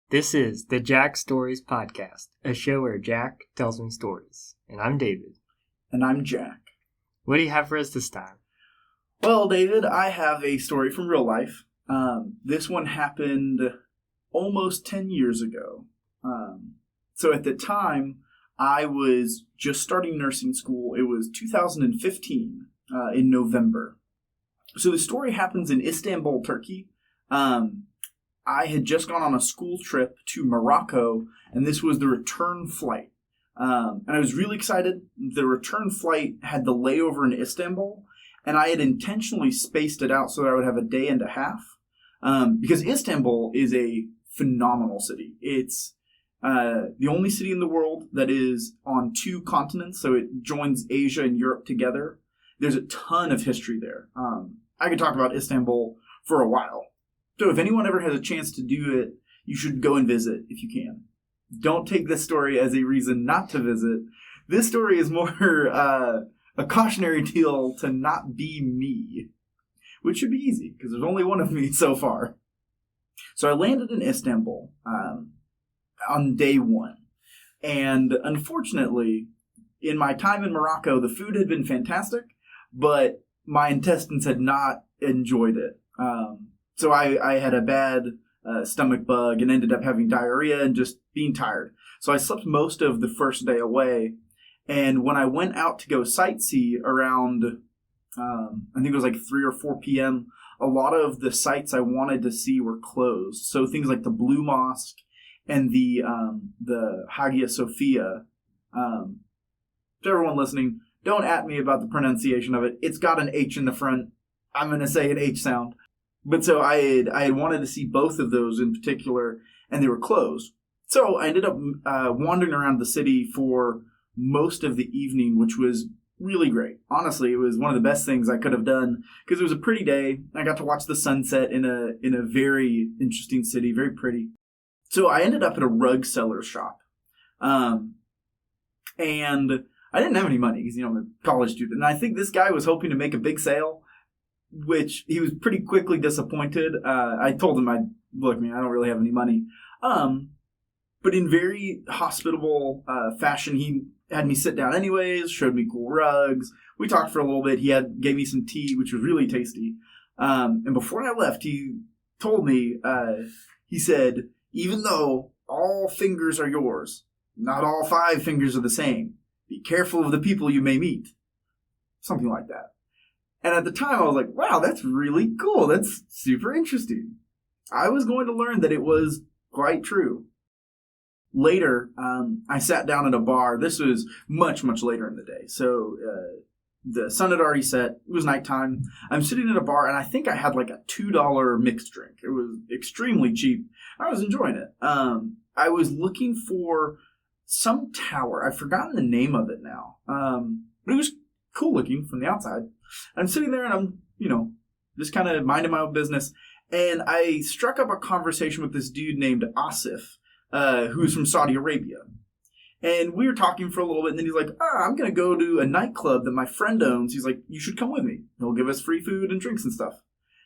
This is the Jack Stories Podcast, a show where Jack tells me stories. And I'm David. And I'm Jack. What do you have for us this time? Well, David, I have a story from real life. This one happened almost 10 years ago. So at the time, I was just starting nursing school. It was 2015 in November. So the story happens in Istanbul, Turkey. I had just gone on a school trip to Morocco, and this was the return flight. And I was really excited. The return flight had the layover in Istanbul, and I had intentionally spaced it out so that I would have a day and a half. Because Istanbul is a phenomenal city. It's the only city in the world that is on two continents, so it joins Asia and Europe together. There's a ton of history there. I could talk about Istanbul for a while. So if anyone ever has a chance to do it, you should go and visit if you can. Don't take this story as a reason not to visit. This story is more a cautionary tale to not be me, which should be easy because there's only one of me so far. So I landed in Istanbul on day one. And unfortunately, in my time in Morocco, the food had been fantastic, but my intestines had not enjoyed it. So I had a bad stomach bug and ended up having diarrhea and just being tired. So I slept most of the first day away. And when I went out to go sightsee around, I think it was like 3 or 4 p.m., a lot of the sites I wanted to see were closed. So things like the Blue Mosque and the Hagia Sophia. To everyone listening, don't at me about the pronunciation of it. It's got an H in the front. I'm going to say an H sound. But so I had wanted to see both of those in particular, and they were closed. So I ended up wandering around the city for most of the evening, which was really great. Honestly, it was one of the best things I could have done because it was a pretty day. I got to watch the sunset in a very interesting city, very pretty. So I ended up at a rug seller shop. And I didn't have any money because, I'm a college student. And I think this guy was hoping to make a big sale, which he was pretty quickly disappointed. I told him, look, man, I don't really have any money. But in very hospitable fashion, he had me sit down anyways, showed me cool rugs. We talked for a little bit. He gave me some tea, which was really tasty. And before I left, he told me, he said, even though all fingers are yours, not all 5 fingers are the same. Be careful of the people you may meet. Something like that. And at the time, I was like, wow, that's really cool. That's super interesting. I was going to learn that it was quite true. Later, I sat down at a bar. This was much, much later in the day. So the sun had already set. It was nighttime. I'm sitting at a bar, and I think I had like a $2 mixed drink. It was extremely cheap. I was enjoying it. I was looking for some tower. I've forgotten the name of it now. But it was cool looking from the outside. I'm sitting there and I'm, just kind of minding my own business. And I struck up a conversation with this dude named Asif, who's from Saudi Arabia. And we were talking for a little bit, and then he's like, I'm going to go to a nightclub that my friend owns. He's like, you should come with me. He'll give us free food and drinks and stuff.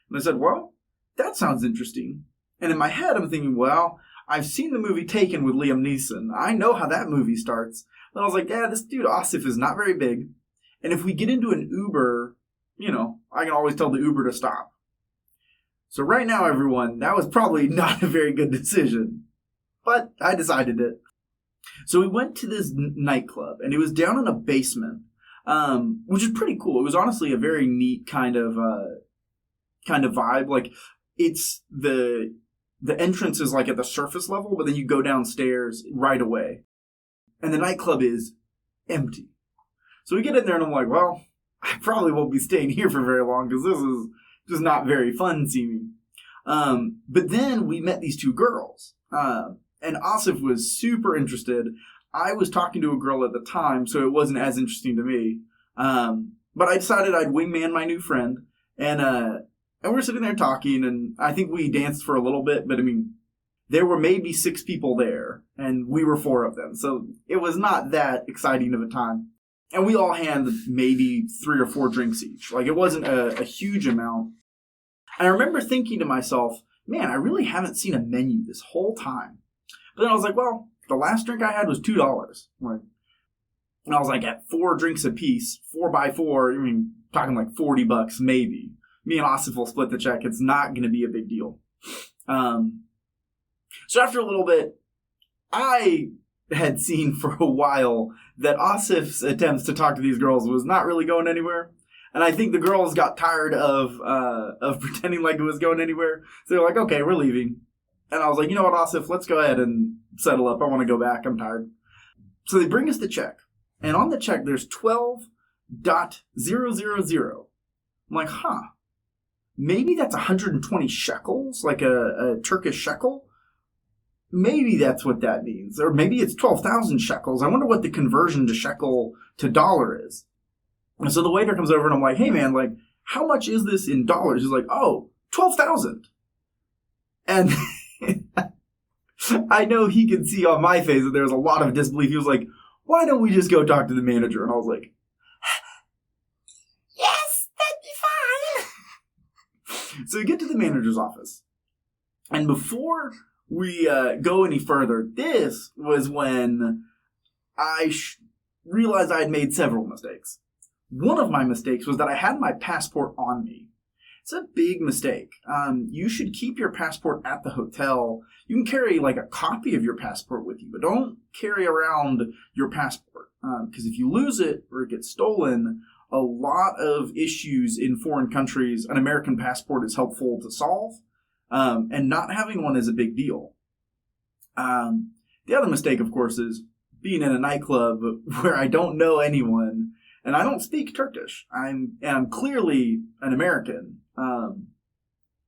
And I said, well, that sounds interesting. And in my head, I'm thinking, well, I've seen the movie Taken with Liam Neeson. I know how that movie starts. And I was like, yeah, this dude Asif is not very big. And if we get into an Uber, I can always tell the Uber to stop. So right now, everyone, that was probably not a very good decision. But I decided it. So we went to this nightclub, and it was down in a basement, which is pretty cool. It was honestly a very neat kind of vibe. Like, it's the entrance is like at the surface level, but then you go downstairs right away. And the nightclub is empty. So we get in there, and I'm like, well, I probably won't be staying here for very long because this is just not very fun seeming. But then we met these 2 girls. And Asif was super interested. I was talking to a girl at the time, so it wasn't as interesting to me. But I decided I'd wingman my new friend. And we're sitting there talking, and I think we danced for a little bit. But, there were maybe 6 people there, and we were 4 of them. So it was not that exciting of a time. And we all had maybe 3 or 4 drinks each. Like, it wasn't a huge amount. And I remember thinking to myself, man, I really haven't seen a menu this whole time. But then I was like, well, the last drink I had was $2. And I was like, at 4 drinks a piece, 4 by 4, I mean, talking like $40 maybe. Me and Asif will split the check. It's not going to be a big deal. So after a little bit, I had seen for a while that Asif's attempts to talk to these girls was not really going anywhere. And I think the girls got tired of pretending like it was going anywhere. So they're like, okay, we're leaving. And I was like, you know what, Asif, let's go ahead and settle up. I want to go back. I'm tired. So they bring us the check. And on the check, there's 12.000. I'm like, maybe that's 120 shekels, like a Turkish shekel. Maybe that's what that means. Or maybe it's 12,000 shekels. I wonder what the conversion to shekel to dollar is. And so the waiter comes over and I'm like, hey man, like, how much is this in dollars? He's like, 12,000. And I know he could see on my face that there was a lot of disbelief. He was like, why don't we just go talk to the manager? And I was like, yes, that'd be fine. So we get to the manager's office. And before we go any further, this was when I realized I had made several mistakes. One of my mistakes was that I had my passport on me. It's a big mistake. You should keep your passport at the hotel. You can carry like a copy of your passport with you, but don't carry around your passport. Because if you lose it or it gets stolen, a lot of issues in foreign countries, an American passport is helpful to solve. And not having one is a big deal. The other mistake, of course, is being in a nightclub where I don't know anyone and I don't speak Turkish. I'm clearly an American.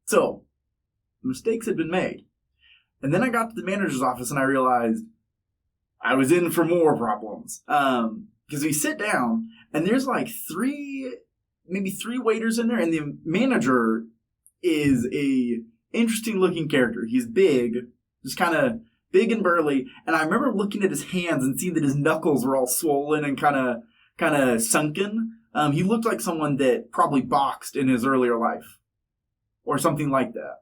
So mistakes had been made. And then I got to the manager's office and I realized I was in for more problems. Because we sit down and there's like maybe three waiters in there, and the manager is a interesting looking character. He's big, just kind of big and burly. And I remember looking at his hands and seeing that his knuckles were all swollen and kind of sunken. He looked like someone that probably boxed in his earlier life or something like that.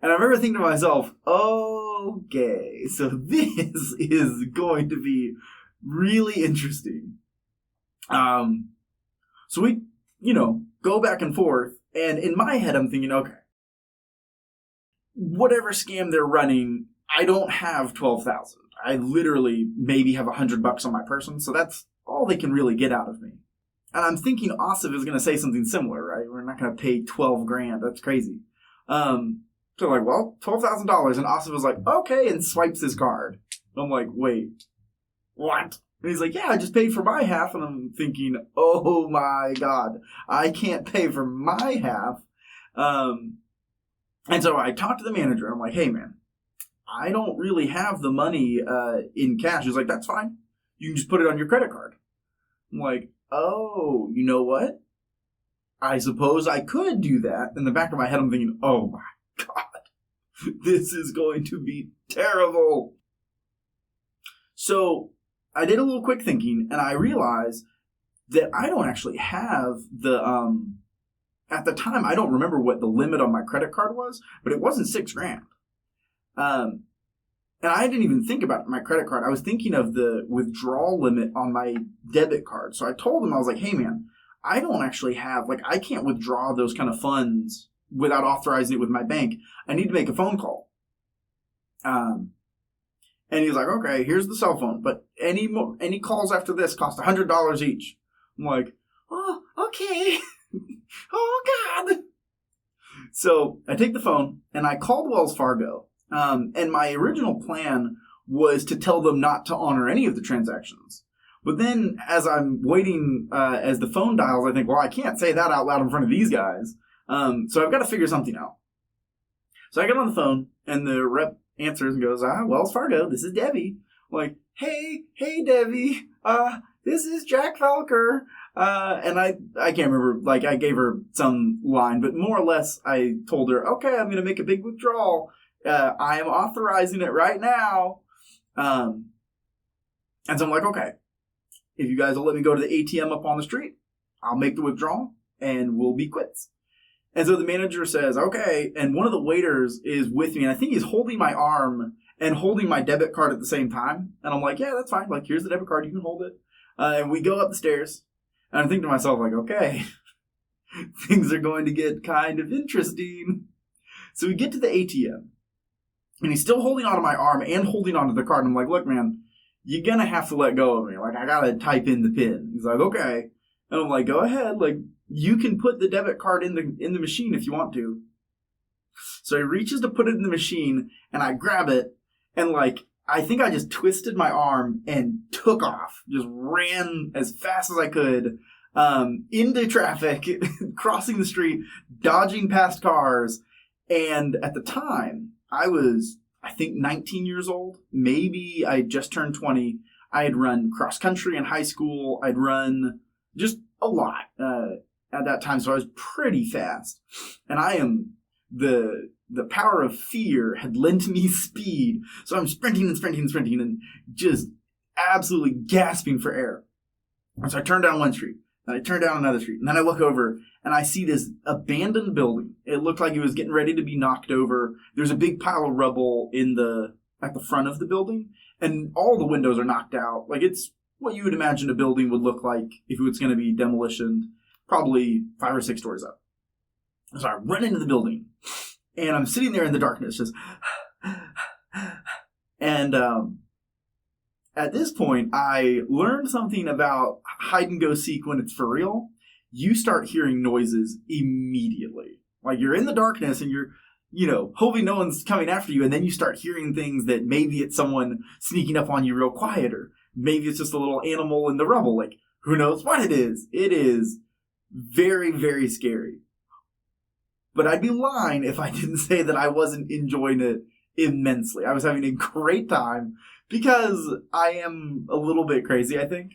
And I remember thinking to myself, okay, so this is going to be really interesting. So we, go back and forth. And in my head, I'm thinking, okay, whatever scam they're running, I don't have 12,000. I literally maybe have $100 on my person. So that's all they can really get out of me. And I'm thinking Asif is going to say something similar, right? We're not going to pay 12 grand. That's crazy. So like, well, $12,000. And Asif was like, okay, and swipes his card. I'm like, wait, what? And he's like, yeah, I just paid for my half. And I'm thinking, oh my God, I can't pay for my half. And so I talked to the manager. I'm like, hey man, I don't really have the money in cash. He's like, that's fine. You can just put it on your credit card. I'm like, oh, you know what? I suppose I could do that. In the back of my head, I'm thinking, oh my God, this is going to be terrible. So I did a little quick thinking, and I realized that I don't actually have at the time, I don't remember what the limit on my credit card was, but it wasn't $6,000. And I didn't even think about my credit card. I was thinking of the withdrawal limit on my debit card. So I told him, I was like, hey man, I don't actually have, I can't withdraw those kind of funds without authorizing it with my bank. I need to make a phone call. And he's like, okay, here's the cell phone, but any calls after this cost $100 each. I'm like, oh, okay. Oh God. So I take the phone and I called Wells Fargo. And my original plan was to tell them not to honor any of the transactions. But then as I'm waiting, as the phone dials, I think, well, I can't say that out loud in front of these guys. So I've got to figure something out. So I get on the phone and the rep answers and goes, Wells Fargo, this is Debbie. I'm like, hey Debbie, this is Jack Falker. And I can't remember, I gave her some line, but more or less I told her, okay, I'm going to make a big withdrawal. I am authorizing it right now. And so I'm like, okay, if you guys will let me go to the ATM up on the street, I'll make the withdrawal and we'll be quits. And so the manager says, okay. And one of the waiters is with me, and I think he's holding my arm and holding my debit card at the same time. And I'm like, yeah, that's fine. Like, here's the debit card. You can hold it. And we go up the stairs. And I'm thinking to myself, like, okay, things are going to get kind of interesting. So we get to the ATM. And he's still holding onto my arm and holding onto the card. And I'm like, look, man, you're going to have to let go of me. Like, I got to type in the PIN. He's like, okay. And I'm like, go ahead. Like, you can put the debit card in the machine if you want to. So he reaches to put it in the machine, and I grab it, and, like, I think I just twisted my arm and took off. Just ran as fast as I could into traffic, crossing the street, dodging past cars. And at the time, I was, I think, 19 years old. Maybe I had just turned 20. I had run cross country in high school. I'd run just a lot at that time, so I was pretty fast. And I am, the power of fear had lent me speed. So I'm sprinting and just absolutely gasping for air. And so I turn down one street. And I turn down another street, and then I look over, and I see this abandoned building. It looked like it was getting ready to be knocked over. There's a big pile of rubble at the front of the building, and all the windows are knocked out. Like, it's what you would imagine a building would look like if it was going to be demolitioned, probably 5 or 6 stories up. So I run into the building, and I'm sitting there in the darkness, just, and at this point, I learned something about hide and go seek when it's for real. You start hearing noises immediately. Like, you're in the darkness and you're, hoping no one's coming after you. And then you start hearing things that maybe it's someone sneaking up on you real quiet, or maybe it's just a little animal in the rubble. Like, who knows what it is? It is very, very scary. But I'd be lying if I didn't say that I wasn't enjoying it immensely. I was having a great time. Because I am a little bit crazy, I think.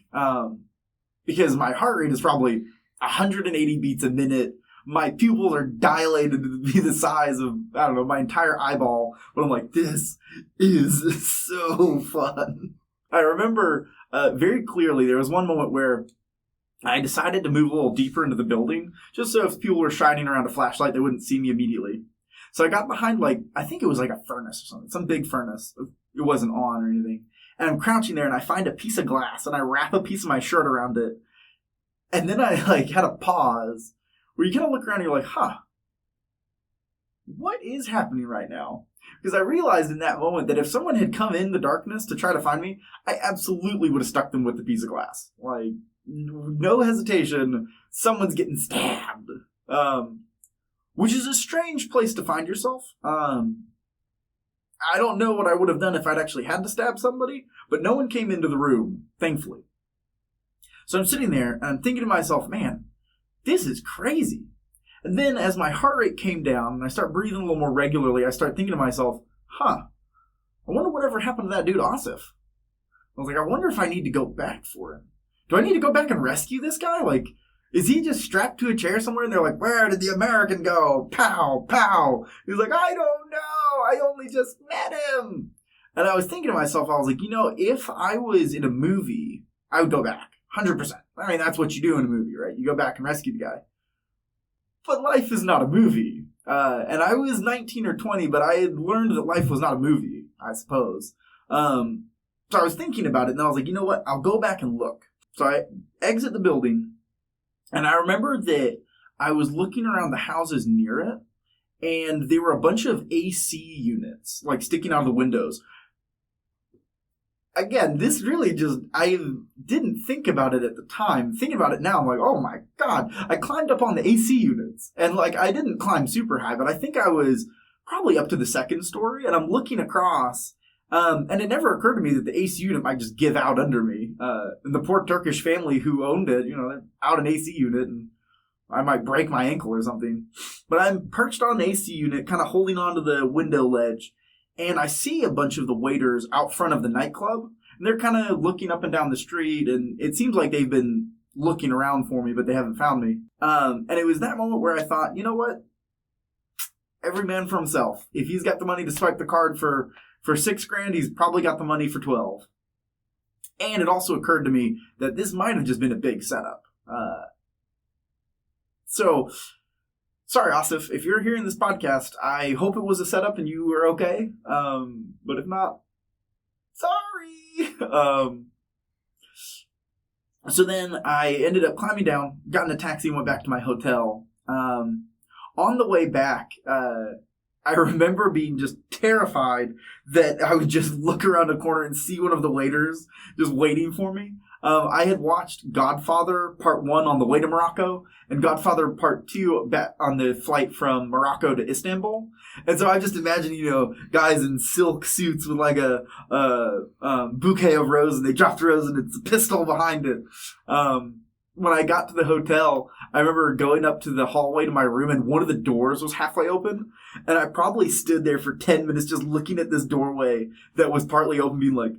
Because my heart rate is probably 180 beats a minute. My pupils are dilated to be the size of, I don't know, my entire eyeball. But I'm like, this is so fun. I remember very clearly there was one moment where I decided to move a little deeper into the building, just so if people were shining around a flashlight, they wouldn't see me immediately. So I got behind, I think it was like a furnace or something, some big furnace. It wasn't on or anything. And I'm crouching there, and I find a piece of glass, and I wrap a piece of my shirt around it. And then I, had a pause where you kind of look around and you're like, what is happening right now? Because I realized in that moment that if someone had come in the darkness to try to find me, I absolutely would have stuck them with the piece of glass. Like, no hesitation, someone's getting stabbed. Which is a strange place to find yourself. I don't know what I would have done if I'd actually had to stab somebody, but no one came into the room, thankfully. So I'm sitting there, and I'm thinking to myself, man, this is crazy. And then as my heart rate came down, and I start breathing a little more regularly, I start thinking to myself, I wonder whatever happened to that dude, Asif. I was like, I wonder if I need to go back for him. Do I need to go back and rescue this guy? Like, is he just strapped to a chair somewhere? And they're like, where did the American go? Pow, pow. He's like, I don't know. I only just met him. And I was thinking to myself, I was like, if I was in a movie, I would go back. 100%. I mean, that's what you do in a movie, right? You go back and rescue the guy. But life is not a movie. And I was 19 or 20, but I had learned that life was not a movie, I suppose. So I was thinking about it, and I was like, you know what? I'll go back and look. So I exit the building. And I remember that I was looking around the houses near it, and there were a bunch of AC units, sticking out of the windows. Again, this really I didn't think about it at the time. Thinking about it now, I'm like, oh my God. I climbed up on the AC units, and I didn't climb super high, but I think I was probably up to the 2nd story, and I'm looking across. And it never occurred to me that the AC unit might just give out under me. And the poor Turkish family who owned it, they're out an AC unit, and I might break my ankle or something. But I'm perched on an AC unit, kind of holding onto the window ledge, and I see a bunch of the waiters out front of the nightclub, and they're kind of looking up and down the street, and it seems like they've been looking around for me, but they haven't found me. And it was that moment where I thought, you know what? Every man for himself. If he's got the money to swipe the card for $6,000, he's probably got the money for 12. And it also occurred to me that this might have just been a big setup. So sorry, Asif, if you're hearing this podcast, I hope it was a setup and you were okay. But if not, sorry. So then I ended up climbing down, got in a taxi, and went back to my hotel. On the way back, I remember being just terrified that I would just look around a corner and see one of the waiters just waiting for me. I had watched Godfather Part 1 on the way to Morocco and Godfather Part 2 back on the flight from Morocco to Istanbul. And so I just imagine, guys in silk suits with like a bouquet of roses, and they drop the rose and it's a pistol behind it. When I got to the hotel, I remember going up to the hallway to my room and one of the doors was halfway open. And I probably stood there for 10 minutes just looking at this doorway that was partly open, being like,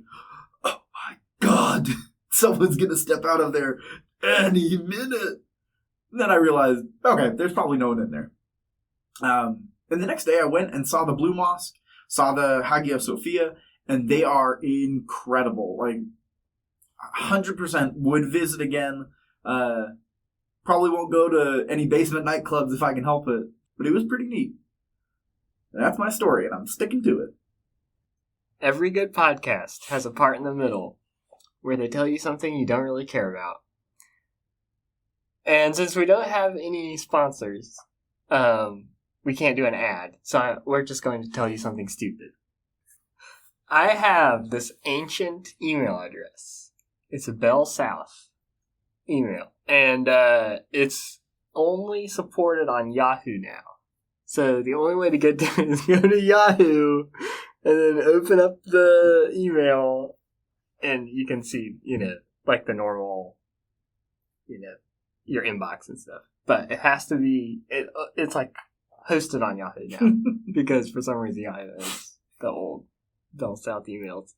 oh my God, someone's going to step out of there any minute. And then I realized, okay, there's probably no one in there. And the next day I went and saw the Blue Mosque, saw the Hagia Sophia, and they are incredible. Like, 100% would visit again. Probably won't go to any basement nightclubs if I can help it, but it was pretty neat. And that's my story, and I'm sticking to it. Every good podcast has a part in the middle where they tell you something you don't really care about. And since we don't have any sponsors, we can't do an ad, so we're just going to tell you something stupid. I have this ancient email address. It's a Bell South email, and it's only supported on Yahoo now. So the only way to get to it is go to Yahoo and then open up the email, and you can see, like the normal, your inbox and stuff. But it has to be, it's like hosted on Yahoo now because for some reason Yahoo has the old Bell South emails.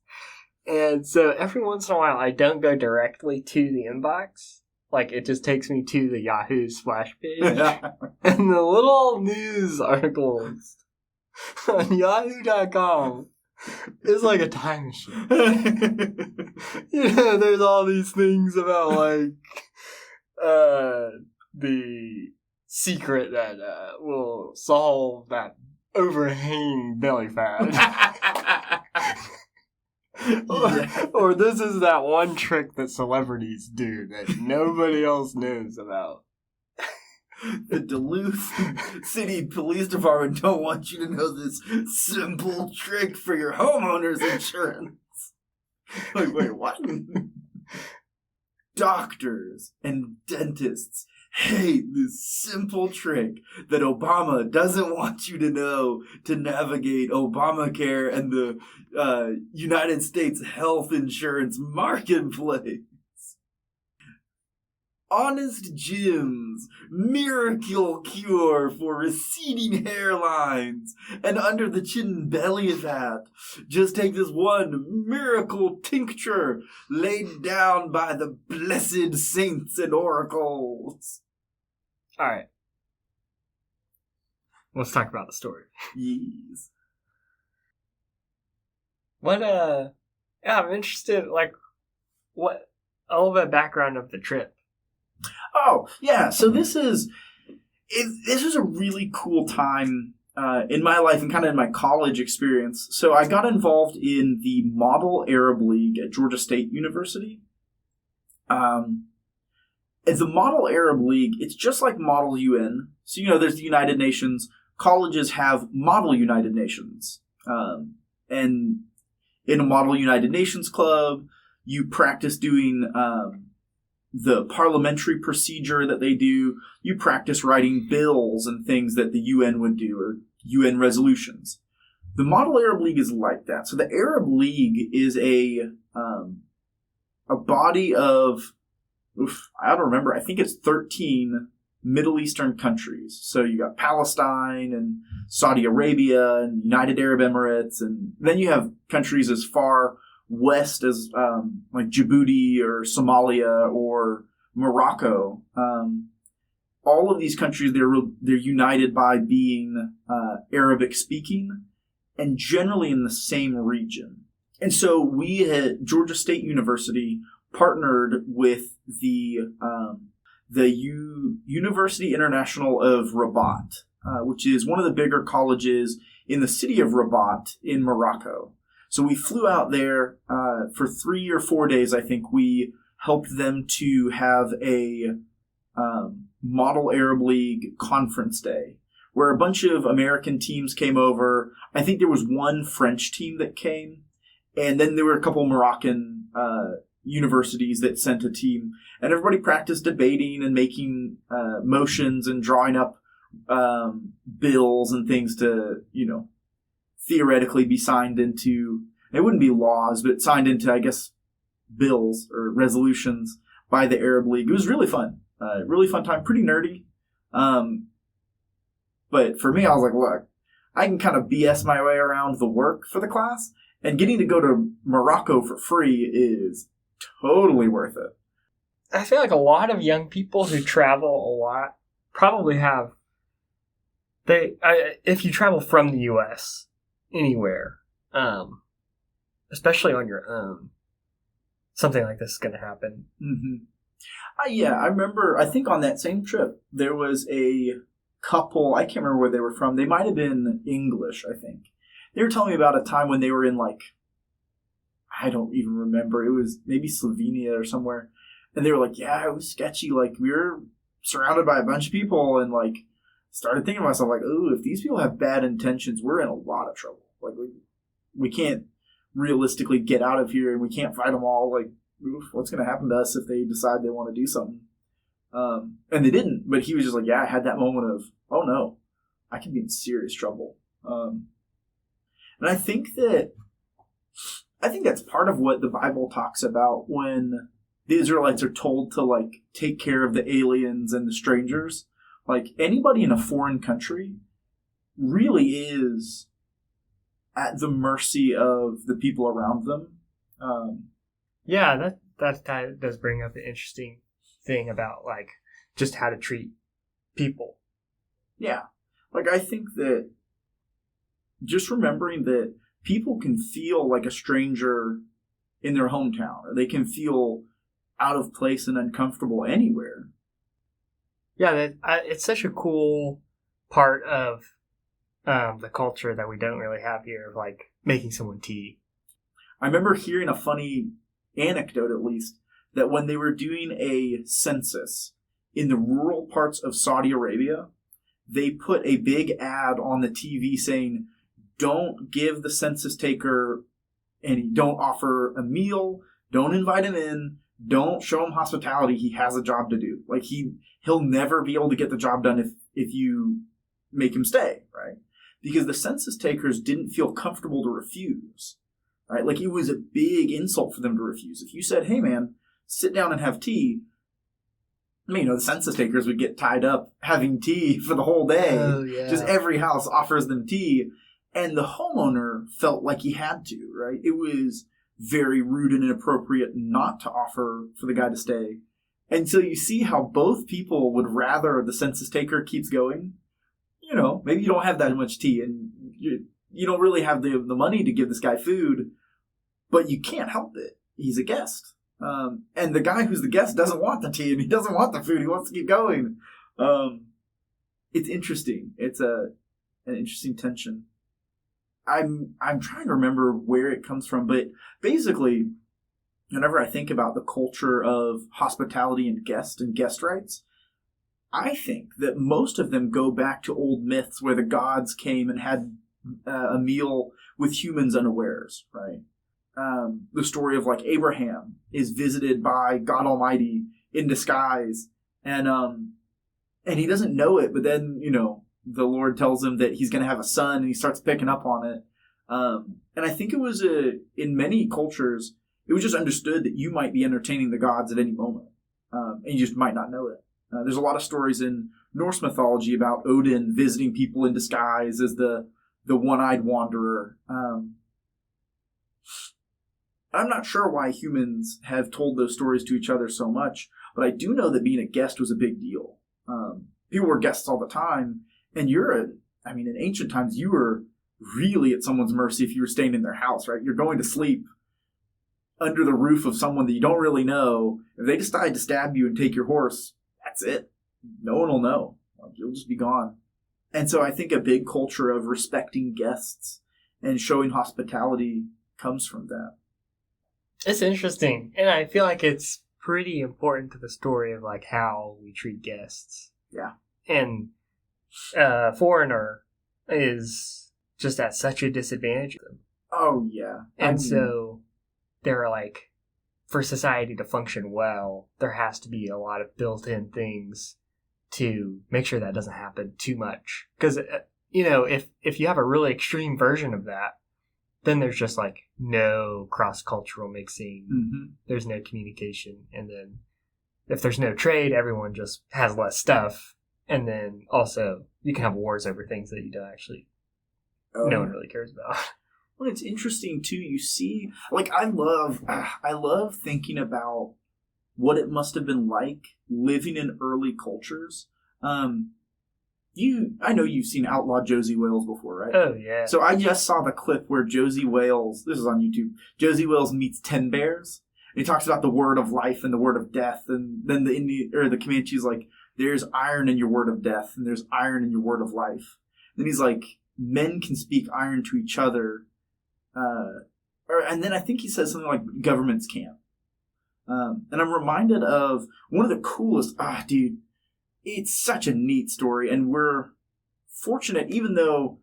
And so every once in a while, I don't go directly to the inbox. Like, it just takes me to the Yahoo splash page. And the little news articles on yahoo.com is like a time machine. There's all these things about, like, the secret that will solve that overhanging belly fat. Or this is that one trick that celebrities do that nobody else knows about. The Duluth City Police Department don't want you to know this simple trick for your homeowner's insurance. Like, wait, what? Doctors and dentists hate this simple trick that Obama doesn't want you to know to navigate Obamacare and the United States health insurance marketplace. Honest Jim's miracle cure for receding hairlines and under the chin belly fat. Just take this one miracle tincture laid down by the blessed saints and oracles. All right. Let's talk about the story. Yes. I'm interested, what, a little bit of background of the trip. Oh, yeah, so this was a really cool time in my life and kind of in my college experience. So I got involved in the Model Arab League at Georgia State University. As the Model Arab League, it's just like Model UN. So, there's the United Nations. Colleges have Model United Nations. And in a Model United Nations club, you practice doing the parliamentary procedure that they do. You practice writing bills and things that the UN would do, or UN resolutions. The Model Arab League is like that. So the Arab League is a body of, I don't remember, I think it's 13 Middle Eastern countries. So you got Palestine and Saudi Arabia and United Arab Emirates, and then you have countries as far west as like Djibouti or Somalia or Morocco. All of these countries, they're united by being Arabic speaking and generally in the same region. And so we at Georgia State University partnered with the University International of Rabat. which is one of the bigger colleges in the city of Rabat in Morocco. So we flew out there for 3 or 4 days, I think. We helped them to have a Model Arab League conference day where a bunch of American teams came over. I think there was one French team that came, and then there were a couple Moroccan universities that sent a team, and everybody practiced debating and making motions and drawing up bills and things to, theoretically be signed into, it wouldn't be laws, but signed into, I guess, bills or resolutions by the Arab League. It was really fun. Really fun time. Pretty nerdy. But for me, I was like, look, I can kind of BS my way around the work for the class, and getting to go to Morocco for free is totally worth it. I feel like a lot of young people who travel a lot probably have, if you travel from the U.S. anywhere, especially on your own, something like this is going to happen. Mm-hmm. Yeah, I remember, I think on that same trip, there was a couple, I can't remember where they were from. They might have been English, I think. They were telling me about a time when they were in, I don't even remember. It was maybe Slovenia or somewhere. And they were like, yeah, it was sketchy. We were surrounded by a bunch of people, and, started thinking to myself, ooh, if these people have bad intentions, we're in a lot of trouble. We can't realistically get out of here, and we can't fight them all. Oof, what's going to happen to us if they decide they want to do something? And they didn't, but he was just like, yeah, I had that moment of, oh no, I can be in serious trouble. And I think that's part of what the Bible talks about when the Israelites are told to take care of the aliens and the strangers. Anybody in a foreign country really is at the mercy of the people around them. Yeah, that does bring up an interesting thing about just how to treat people. Yeah. I think that just remembering that people can feel like a stranger in their hometown, or they can feel out of place and uncomfortable anywhere. Yeah, it's such a cool part of the culture that we don't really have here, of making someone tea. I remember hearing a funny anecdote, at least, that when they were doing a census in the rural parts of Saudi Arabia, they put a big ad on the TV saying, don't give the census taker any, don't offer a meal, don't invite him in, don't show him hospitality. He has a job to do. He'll never be able to get the job done if you make him stay, right? Because the census takers didn't feel comfortable to refuse, right? It was a big insult for them to refuse. If you said, hey man, sit down and have tea, the census takers would get tied up having tea for the whole day. Oh, yeah. Just every house offers them tea. And the homeowner felt like he had to, right? It was very rude and inappropriate not to offer for the guy to stay. And so you see how both people would rather the census taker keeps going. Maybe you don't have that much tea, and you don't really have the money to give this guy food, but you can't help it. He's a guest. And the guy who's the guest doesn't want the tea, and he doesn't want the food. He wants to keep going. It's interesting. It's an interesting tension. I'm trying to remember where it comes from, but basically, whenever I think about the culture of hospitality and guest rights, I think that most of them go back to old myths where the gods came and had a meal with humans unawares, right? The story of Abraham is visited by God Almighty in disguise, and he doesn't know it, but then, the Lord tells him that he's going to have a son, and he starts picking up on it. And I think it was in many cultures, it was just understood that you might be entertaining the gods at any moment, and you just might not know it. There's a lot of stories in Norse mythology about Odin visiting people in disguise as the one-eyed wanderer. I'm not sure why humans have told those stories to each other so much, but I do know that being a guest was a big deal. People were guests all the time, and in ancient times, you were really at someone's mercy if you were staying in their house, right? You're going to sleep under the roof of someone that you don't really know. If they decide to stab you and take your horse, that's it. No one will know. You'll just be gone. And so I think a big culture of respecting guests and showing hospitality comes from that. It's interesting, and I feel like it's pretty important to the story of like how we treat guests. Yeah. And foreigner is just at such a disadvantage. Oh, yeah. And so they're like, for society to function well, there has to be a lot of built-in things to make sure that doesn't happen too much. Because, if you have a really extreme version of that, then there's just like no cross-cultural mixing. Mm-hmm. There's no communication. And then if there's no trade, everyone just has less stuff. And then also you can have wars over things that you don't actually, no one really cares about. Well, it's interesting too. You see, like I love thinking about what it must have been like living in early cultures. I know you've seen Outlaw Josie Wales before, right? Oh yeah. So I just saw the clip where Josie Wales, this is on YouTube, Josie Wales meets 10 bears. And he talks about the word of life and the word of death. And then the Comanche's like, there's iron in your word of death and there's iron in your word of life. And he's like, men can speak iron to each other. And then I think he says something like governments can't. And I'm reminded of one of the coolest, dude, it's such a neat story. And we're fortunate, even though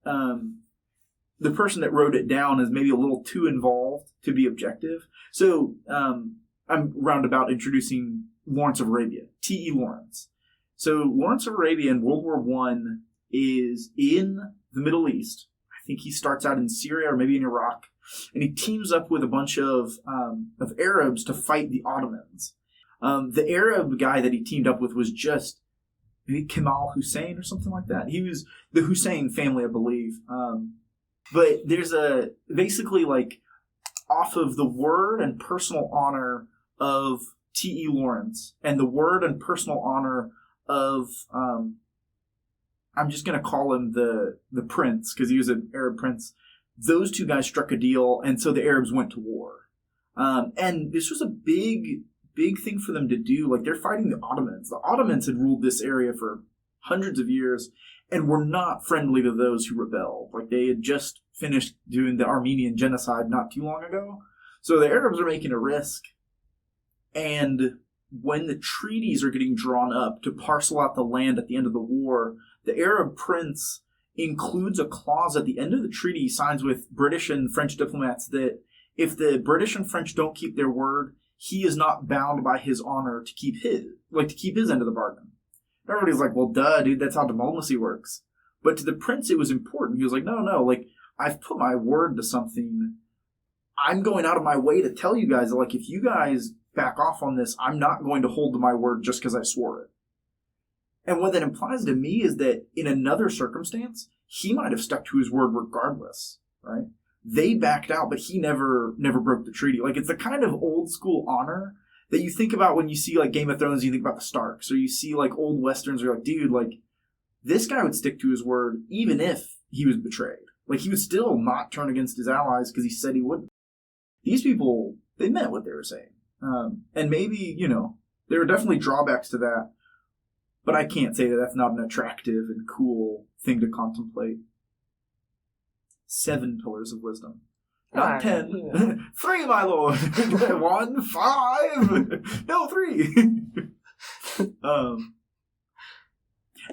the person that wrote it down is maybe a little too involved to be objective. So I'm roundabout introducing Lawrence of Arabia, T.E. Lawrence. So Lawrence of Arabia in World War I is in the Middle East. I think he starts out in Syria or maybe in Iraq. And he teams up with a bunch of Arabs to fight the Ottomans. The Arab guy that he teamed up with was just maybe Kemal Hussein or something like that. He was the Hussein family, I believe. But there's basically like off of the word and personal honor of T.E. Lawrence and the word and personal honor of, I'm just going to call him the prince because he was an Arab prince. Those two guys struck a deal, and so the Arabs went to war. And this was a big thing for them to do. Like, they're fighting the Ottomans. The Ottomans had ruled this area for hundreds of years and were not friendly to those who rebelled. Like, they had just finished doing the Armenian genocide not too long ago. So the Arabs are making a risk. And when the treaties are getting drawn up to parcel out the land at the end of the war, the Arab prince includes a clause at the end of the treaty he signs with British and French diplomats that if the British and French don't keep their word, he is not bound by his honor to keep his end of the bargain. Everybody's like, well, duh, dude, that's how diplomacy works. But to the prince, it was important. He was like, no, like, I've put my word to something. I'm going out of my way to tell you guys, like, if you guys back off on this, I'm not going to hold to my word just because I swore it. And what that implies to me is that in another circumstance, he might have stuck to his word regardless, right? They backed out, but he never broke the treaty. Like, it's the kind of old school honor that you think about when you see, like, Game of Thrones, you think about the Starks, or you see, like, old Westerns, where you're like, dude, like, this guy would stick to his word even if he was betrayed. Like, he would still not turn against his allies because he said he wouldn't. These people, they meant what they were saying. And maybe, there are definitely drawbacks to that. But I can't say that that's not an attractive and cool thing to contemplate. 7 pillars of wisdom. Not 10. Yeah. 3, my lord. 1, 5. No, 3.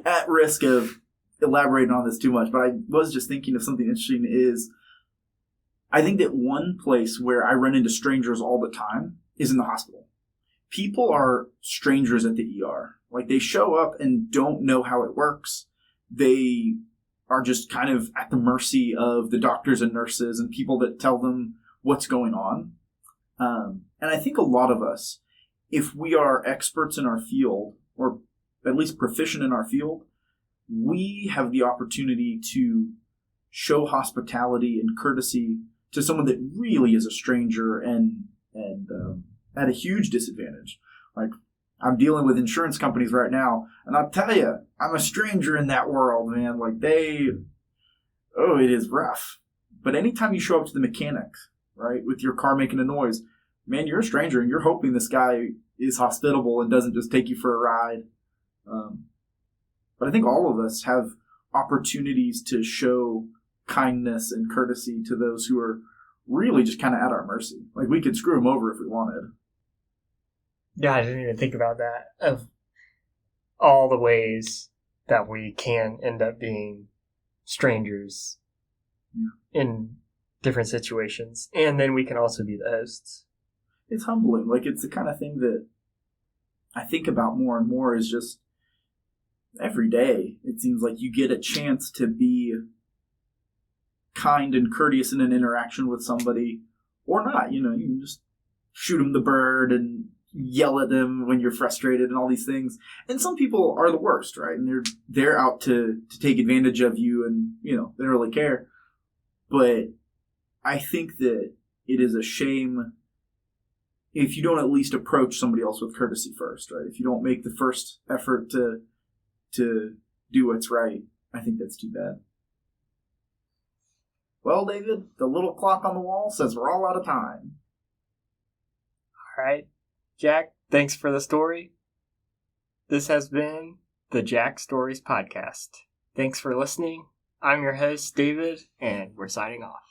At risk of elaborating on this too much, but I was just thinking of something interesting is I think that one place where I run into strangers all the time is in the hospital. People are strangers at the ER. Like, they show up and don't know how it works. They are just kind of at the mercy of the doctors and nurses and people that tell them what's going on. And I think a lot of us, if we are experts in our field, or at least proficient in our field, we have the opportunity to show hospitality and courtesy to someone that really is a stranger and at a huge disadvantage. Like, I'm dealing with insurance companies right now, and I'll tell you, I'm a stranger in that world, man. Like, it is rough. But anytime you show up to the mechanic, right, with your car making a noise, man, you're a stranger, and you're hoping this guy is hospitable and doesn't just take you for a ride. But I think all of us have opportunities to show kindness and courtesy to those who are really just kind of at our mercy. Like, we could screw them over if we wanted. Yeah, I didn't even think about that. Of all the ways that we can end up being strangers in different situations. And then we can also be the hosts. It's humbling. Like, it's the kind of thing that I think about more and more is just every day. It seems like you get a chance to be kind and courteous in an interaction with somebody or not. You can just shoot them the bird and yell at them when you're frustrated and all these things. And some people are the worst, right? And they're out to take advantage of you and, they don't really care. But I think that it is a shame if you don't at least approach somebody else with courtesy first, right? If you don't make the first effort to do what's right, I think that's too bad. Well, David, the little clock on the wall says we're all out of time. All right. Jack, thanks for the story. This has been the Jack Stories Podcast. Thanks for listening. I'm your host, David, and we're signing off.